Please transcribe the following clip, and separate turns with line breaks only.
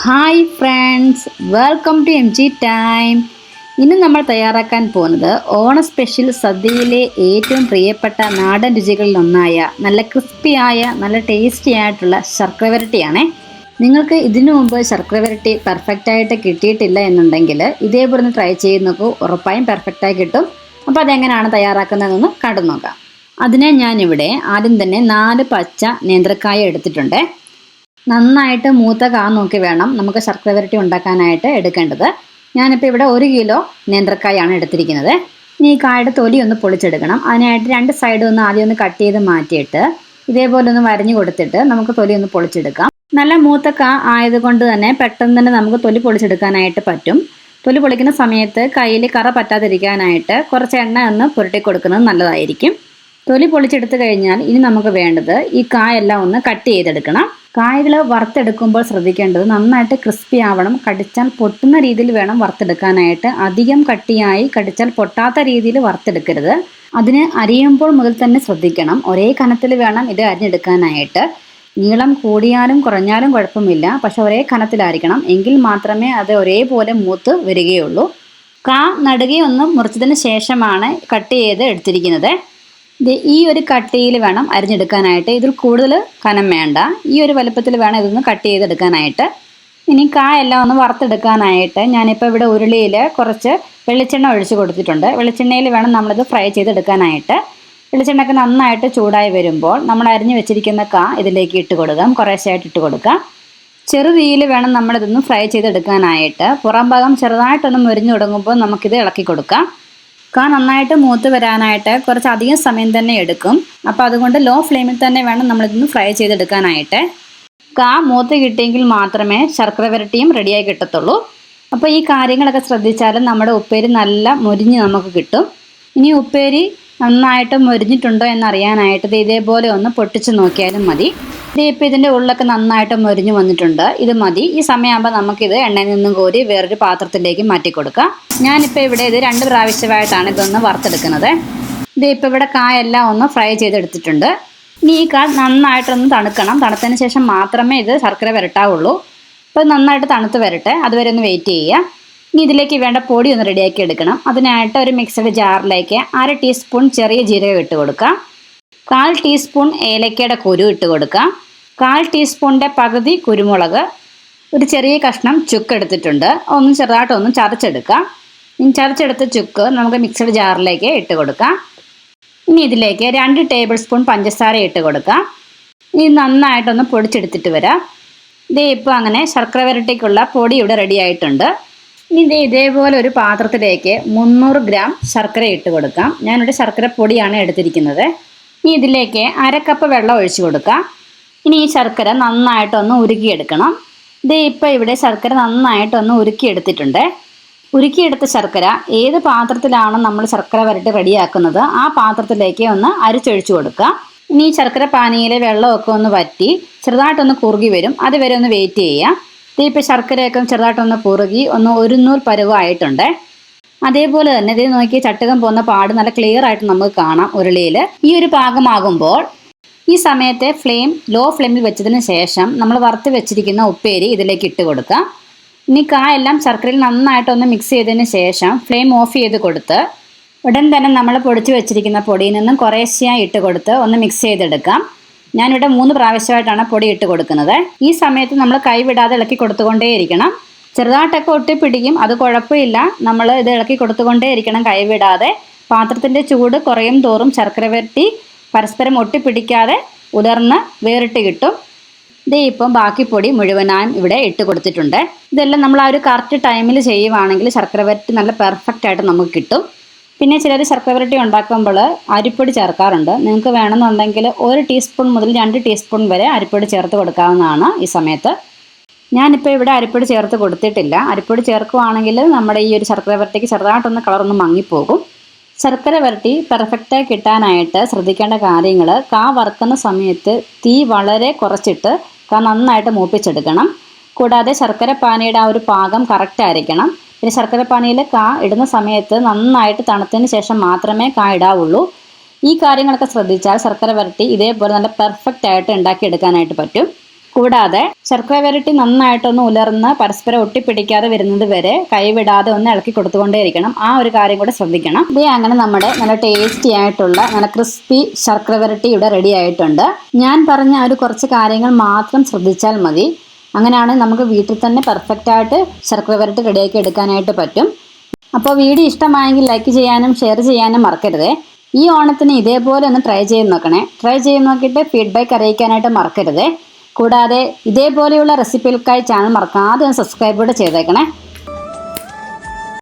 Hi friends, welcome to M G time. ഇന്ന് നമ്മൾ തയ്യാറാക്കാൻ പോകുന്നത് ഓണ സ്പെഷ്യൽ സദ്യയിലെ ഏറ്റവും പ്രിയപ്പെട്ട നാടൻ രുചികളിൽ ഒന്നായ നല്ല ക്രിസ്പിയായ നല്ല ടേസ്റ്റി ആയിട്ടുള്ള ശർക്കര വരട്ടിയാണേ. നിങ്ങൾക്ക് ഇതിനു മുമ്പ് ശർക്കര വരട്ടി പെർഫെക്റ്റായിട്ട് കിട്ടിയിട്ടില്ല എന്നുണ്ടെങ്കിൽ ഇതേപോലെ ഒന്ന് ട്രൈ ചെയ്ത് നോക്കൂ, ഉറപ്പായും പെർഫെക്റ്റായി കിട്ടും. അപ്പോൾ അതെങ്ങനെയാണ് തയ്യാറാക്കുന്നതെന്ന് കണ്ടു നോക്കാം. അതിനെ ഞാനിവിടെ ആദ്യം തന്നെ 4 പച്ച നേന്ത്രക്കായ എടുത്തിട്ടുണ്ട്. നന്നായിട്ട് മൂത്ത കാ നോക്കി വേണം നമുക്ക് ശർക്കര വരട്ടി ഉണ്ടാക്കാനായിട്ട് എടുക്കേണ്ടത്. ഞാനിപ്പോൾ ഇവിടെ 1 കിലോ നേന്ത്രക്കായാണ് എടുത്തിരിക്കുന്നത്. ഇനി ഈ കായുടെ തൊലി ഒന്ന് പൊളിച്ചെടുക്കണം. അതിനായിട്ട് 2 സൈഡും ഒന്ന് ആദ്യം ഒന്ന് കട്ട് ചെയ്ത് മാറ്റിയിട്ട് ഇതേപോലെ ഒന്ന് വരഞ്ഞു കൊടുത്തിട്ട് നമുക്ക് തൊലി ഒന്ന് പൊളിച്ചെടുക്കാം. നല്ല മൂത്ത കാ ആയതുകൊണ്ട് തന്നെ പെട്ടെന്ന് തന്നെ നമുക്ക് തൊലി പൊളിച്ചെടുക്കാനായിട്ട് പറ്റും. തൊലി പൊളിക്കുന്ന സമയത്ത് കയ്യിൽ കറ പറ്റാതിരിക്കാനായിട്ട് കുറച്ച് എണ്ണ ഒന്ന് പുരട്ടി കൊടുക്കുന്നത് നല്ലതായിരിക്കും. തൊലി പൊളിച്ചെടുത്ത് കഴിഞ്ഞാൽ ഇനി നമുക്ക് വേണ്ടത് ഈ കായെല്ലാം ഒന്ന് കട്ട് ചെയ്തെടുക്കണം. കായകൾ വറുത്തെടുക്കുമ്പോൾ ശ്രദ്ധിക്കേണ്ടത് നന്നായിട്ട് ക്രിസ്പി ആവണം. കടിച്ചാൽ പൊട്ടുന്ന രീതിയിൽ വേണം വറുത്തെടുക്കാനായിട്ട്. അധികം കട്ടിയായി കടിച്ചാൽ പൊട്ടാത്ത രീതിയിൽ വറുത്തെടുക്കരുത്. അതിന് അരിയുമ്പോൾ മുതൽ തന്നെ ശ്രദ്ധിക്കണം. ഒരേ കനത്തിൽ വേണം ഇത് അരിഞ്ഞെടുക്കാനായിട്ട്. നീളം കൂടിയാലും കുറഞ്ഞാലും കുഴപ്പമില്ല, പക്ഷെ ഒരേ കനത്തിലായിരിക്കണം. എങ്കിൽ മാത്രമേ അത് ഒരേപോലെ മൂത്ത് വരികയുള്ളൂ. കാ നടുകെ ഒന്ന് മുറിച്ചതിന് ശേഷമാണ് കട്ട് ചെയ്ത് എടുത്തിരിക്കുന്നത്. ഈ ഒരു കട്ടിയിൽ വേണം അരിഞ്ഞെടുക്കാനായിട്ട്. ഇതിൽ കൂടുതൽ കനം വേണ്ട. ഈ ഒരു വലുപ്പത്തിൽ വേണം ഇതൊന്ന് കട്ട് ചെയ്തെടുക്കാനായിട്ട്. ഇനി കായെല്ലാം ഒന്ന് വറുത്തെടുക്കാനായിട്ട് ഞാനിപ്പോൾ ഇവിടെ ഉരുളിയിൽ കുറച്ച് വെളിച്ചെണ്ണ ഒഴിച്ച് കൊടുത്തിട്ടുണ്ട്. വെളിച്ചെണ്ണയിൽ വേണം നമ്മളിത് ഫ്രൈ ചെയ്തെടുക്കാനായിട്ട്. വെളിച്ചെണ്ണയൊക്കെ നന്നായിട്ട് ചൂടായി വരുമ്പോൾ നമ്മൾ അരിഞ്ഞു വെച്ചിരിക്കുന്ന കാ ഇതിലേക്ക് ഇട്ട് കൊടുക്കാം. കുറേശ്ശായിട്ട് ഇട്ട് കൊടുക്കാം. ചെറു തീയിൽ വേണം നമ്മളിതൊന്ന് ഫ്രൈ ചെയ്തെടുക്കാനായിട്ട്. പുറം ഭാഗം ചെറുതായിട്ടൊന്ന് മുരിഞ്ഞു തുടങ്ങുമ്പോൾ നമുക്കിത് ഇളക്കി കൊടുക്കാം. കാ നന്നായിട്ട് മൂത്ത് വരാനായിട്ട് കുറച്ചധികം സമയം തന്നെ എടുക്കും. അപ്പോൾ അതുകൊണ്ട് ലോ ഫ്ലെയിമിൽ തന്നെ വേണം നമ്മളിതൊന്ന് ഫ്രൈ ചെയ്തെടുക്കാനായിട്ട്. കാ മൂത്ത് കിട്ടിയെങ്കിൽ മാത്രമേ ശർക്കര വരട്ടിയും റെഡിയായി കിട്ടത്തുള്ളൂ. അപ്പോൾ ഈ കാര്യങ്ങളൊക്കെ ശ്രദ്ധിച്ചാലും നമ്മുടെ ഉപ്പേരി നല്ല മൊരിഞ്ഞ് നമുക്ക് കിട്ടും. ഇനി ഉപ്പേരി നന്നായിട്ട് മൊരിഞ്ഞിട്ടുണ്ടോ എന്നറിയാനായിട്ട് ഇതേപോലെ ഒന്ന് പൊട്ടിച്ച് നോക്കിയാലും മതി. ഇപ്പോൾ ഇതിൻ്റെ ഉള്ളിലൊക്കെ നന്നായിട്ട് മൊരിഞ്ഞ് വന്നിട്ടുണ്ട്. ഇത് മതി. ഈ സമയമാകുമ്പോൾ നമുക്കിത് എണ്ണയിൽ നിന്നും കോരി വേറൊരു പാത്രത്തിലേക്ക് മാറ്റി കൊടുക്കാം. ഞാനിപ്പോൾ ഇവിടെ ഇത് 2 പ്രാവശ്യമായിട്ടാണ് ഇതൊന്ന് വറുത്തെടുക്കുന്നത്. ഇപ്പോൾ ഇവിടെ കായെല്ലാം ഒന്ന് ഫ്രൈ ചെയ്തെടുത്തിട്ടുണ്ട്. ഇനി ഈ കാ നന്നായിട്ടൊന്ന് തണുക്കണം. തണുത്തതിന് ശേഷം മാത്രമേ ഇത് ശർക്കര വരട്ടാവുള്ളൂ. അപ്പോൾ നന്നായിട്ട് തണുത്ത് വരട്ടെ, അതുവരെ ഒന്ന് വെയിറ്റ് ചെയ്യുക. ഇനി ഇതിലേക്ക് വേണ്ട പൊടി ഒന്ന് റെഡിയാക്കി എടുക്കണം. അതിനായിട്ട് ഒരു മിക്സഡ് ജാറിലേക്ക് 1/2 ടീസ്പൂൺ ചെറിയ ജീരകം ഇട്ട് കൊടുക്കാം. 1/4 ടീസ്പൂൺ ഏലക്കയുടെ കുരു ഇട്ട് കൊടുക്കാം. 1/4 ടീസ്പൂണിൻ്റെ പകുതി കുരുമുളക്, ഒരു ചെറിയ കഷ്ണം ചുക്ക് എടുത്തിട്ടുണ്ട്. ഒന്ന് ചെറുതായിട്ടൊന്ന് ചതച്ചെടുക്കാം. ഇനി ചതച്ചെടുത്ത ചുക്ക് നമുക്ക് മിക്സഡ് ജാറിലേക്ക് ഇട്ട് കൊടുക്കാം. ഇനി ഇതിലേക്ക് 2 ടേബിൾ സ്പൂൺ പഞ്ചസാര ഇട്ട് കൊടുക്കാം. ഇനി നന്നായിട്ടൊന്ന് പൊടിച്ചെടുത്തിട്ട് വരാം. ഇപ്പോൾ അങ്ങനെ ശർക്കര വരട്ടിക്കുള്ള പൊടി ഇവിടെ റെഡി ആയിട്ടുണ്ട്. ഇനി ഇതേപോലെ ഒരു പാത്രത്തിലേക്ക് 300 ഗ്രാം ശർക്കര ഇട്ട് കൊടുക്കാം. ഞാനിവിടെ ശർക്കര പൊടിയാണ് എടുത്തിരിക്കുന്നത്. ഇനി ഇതിലേക്ക് 1/2 കപ്പ് വെള്ളം ഒഴിച്ച് കൊടുക്കാം. ഇനി ഈ ശർക്കര നന്നായിട്ടൊന്ന് ഉരുക്കിയെടുക്കണം. ഇപ്പോൾ ഇവിടെ ശർക്കര നന്നായിട്ടൊന്ന് ഉരുക്കിയെടുത്തിട്ടുണ്ട്. ഉരുക്കിയെടുത്ത ശർക്കര ഏത് പാത്രത്തിലാണ് നമ്മൾ ശർക്കര വരട്ടി റെഡിയാക്കുന്നത് ആ പാത്രത്തിലേക്ക് ഒന്ന് അരിച്ചൊഴിച്ച് കൊടുക്കുക. ഇനി ഈ ശർക്കര പാനിയിലെ വെള്ളമൊക്കെ ഒന്ന് വറ്റി ചെറുതായിട്ടൊന്ന് കുറുകി വരും. അതുവരെ ഒന്ന് വെയിറ്റ് ചെയ്യുക. ഇപ്പോൾ ശർക്കരയൊക്കെ ചെറുതായിട്ടൊന്ന് കുറുകി ഒന്ന് ഒരു നൂൽ പരുവമായിട്ടുണ്ട്. അതേപോലെ തന്നെ ഇത് നോക്കി ചട്ടുകം പോകുന്ന പാട് നല്ല ക്ലിയർ ആയിട്ട് നമുക്ക് കാണാം ഉരുളിയിൽ. ഈ ഒരു പാകമാകുമ്പോൾ ഈ സമയത്തെ ഫ്ലെയിം ലോ ഫ്ലെയിമിൽ വെച്ചതിന് ശേഷം നമ്മൾ വറുത്ത് വെച്ചിരിക്കുന്ന ഉപ്പേരി ഇതിലേക്ക് ഇട്ട് കൊടുക്കാം. ഇനി കായെല്ലാം ശർക്കരയിൽ നന്നായിട്ടൊന്ന് മിക്സ് ചെയ്തതിന് ശേഷം ഫ്ലെയിം ഓഫ് ചെയ്ത് കൊടുത്ത് ഉടൻ തന്നെ നമ്മൾ പൊടിച്ച് വെച്ചിരിക്കുന്ന പൊടിയിൽ നിന്നും കുറേശ്ശെയായി ഇട്ട് കൊടുത്ത് ഒന്ന് മിക്സ് ചെയ്തെടുക്കാം. ഞാനിവിടെ 3 പ്രാവശ്യമായിട്ടാണ് പൊടി ഇട്ട് കൊടുക്കുന്നത്. ഈ സമയത്ത് നമ്മൾ കൈവിടാതെ ഇളക്കി കൊടുത്തുകൊണ്ടേയിരിക്കണം. ചെറുതായിട്ടൊക്കെ ഒട്ടിപ്പിടിക്കും, അത് കുഴപ്പമില്ല. നമ്മൾ ഇത് ഇളക്കി കൊടുത്തുകൊണ്ടേയിരിക്കണം കൈവിടാതെ. പാത്രത്തിൻ്റെ ചൂട് കുറയും തോറും ശർക്കര വരട്ടി പരസ്പരം ഒട്ടിപ്പിടിക്കാതെ ഉലർന്ന് വേറിട്ട് കിട്ടും. ഇപ്പം ബാക്കി പൊടി മുഴുവനായും ഇവിടെ ഇട്ട് കൊടുത്തിട്ടുണ്ട്. ഇതെല്ലാം നമ്മൾ ആ ഒരു കറക്റ്റ് ടൈമിൽ ചെയ്യുവാണെങ്കിൽ ശർക്കര വരട്ടി നല്ല പെർഫെക്റ്റ് ആയിട്ട് നമുക്ക് കിട്ടും. പിന്നെ ചിലർ ശർക്കര വരട്ടി ഉണ്ടാക്കുമ്പോൾ അരിപ്പൊടി ചേർക്കാറുണ്ട്. നിങ്ങൾക്ക് വേണമെന്നുണ്ടെങ്കിൽ 1 ടീസ്പൂൺ മുതൽ 2 ടീസ്പൂൺ വരെ അരിപ്പൊടി ചേർത്ത് കൊടുക്കാവുന്നതാണ് ഈ സമയത്ത്. ഞാനിപ്പോൾ ഇവിടെ അരിപ്പൊടി ചേർത്ത് കൊടുത്തിട്ടില്ല. അരിപ്പൊടി ചേർക്കുകയാണെങ്കിൽ നമ്മുടെ ഈ ഒരു ശർക്കര വരട്ടിക്ക് ചെറുതായിട്ടൊന്ന് കളറൊന്ന് മങ്ങിപ്പോകും. ശർക്കര വരട്ടി പെർഫെക്റ്റായി കിട്ടാനായിട്ട് ശ്രദ്ധിക്കേണ്ട കാര്യങ്ങൾ: കാ വറുക്കുന്ന സമയത്ത് തീ വളരെ കുറച്ചിട്ട് കാ നന്നായിട്ട് മൂപ്പിച്ചെടുക്കണം. കൂടാതെ ശർക്കര പാനിയുടെ ആ ഒരു പാകം കറക്റ്റ് ആയിരിക്കണം. പിന്നെ ശർക്കര പാനിയിൽ കാ ഇടുന്ന സമയത്ത് നന്നായിട്ട് തണുത്തതിന് ശേഷം മാത്രമേ കാ ഇടാവുള്ളൂ. ഈ കാര്യങ്ങളൊക്കെ ശ്രദ്ധിച്ചാൽ ശർക്കര വരട്ടി ഇതേപോലെ നല്ല പെർഫെക്റ്റ് ആയിട്ട് ഉണ്ടാക്കിയെടുക്കാനായിട്ട് പറ്റും. കൂടാതെ ശർക്കര വരട്ടി നന്നായിട്ടൊന്ന് ഉലർന്ന് പരസ്പരം ഒട്ടിപ്പിടിക്കാതെ വരുന്നത് വരെ കൈവിടാതെ ഒന്ന് ഇളക്കി കൊടുത്തുകൊണ്ടേയിരിക്കണം. ആ ഒരു കാര്യം കൂടെ ശ്രദ്ധിക്കണം. അങ്ങനെ നമ്മുടെ നല്ല ടേസ്റ്റി ആയിട്ടുള്ള നല്ല ക്രിസ്പി ശർക്കര വരട്ടി ഇവിടെ റെഡി ആയിട്ടുണ്ട്. ഞാൻ പറഞ്ഞ ഒരു കുറച്ച് കാര്യങ്ങൾ മാത്രം ശ്രദ്ധിച്ചാൽ മതി. അങ്ങനെയാണെങ്കിൽ നമുക്ക് വീട്ടിൽ തന്നെ പെർഫെക്റ്റ് ആയിട്ട് ശർക്കര വരട്ടി റെഡിയാക്കി എടുക്കാനായിട്ട് പറ്റും. അപ്പോൾ വീഡിയോ ഇഷ്ടമായെങ്കിൽ ലൈക്ക് ചെയ്യാനും ഷെയർ ചെയ്യാനും മറക്കരുത്. ഈ ഓണത്തിന് ഇതേപോലെ ഒന്ന് ട്രൈ ചെയ്ത് നോക്കണേ. ട്രൈ ചെയ്ത് നോക്കിയിട്ട് ഫീഡ്ബാക്ക് അറിയിക്കാനായിട്ട് മറക്കരുത്. കൂടാതെ ഇതേപോലെയുള്ള റെസിപ്പികൾക്കായി ചാനൽ മറക്കാതെ ഒന്ന് സബ്സ്ക്രൈബ് കൂടെ ചെയ്തേക്കണേ.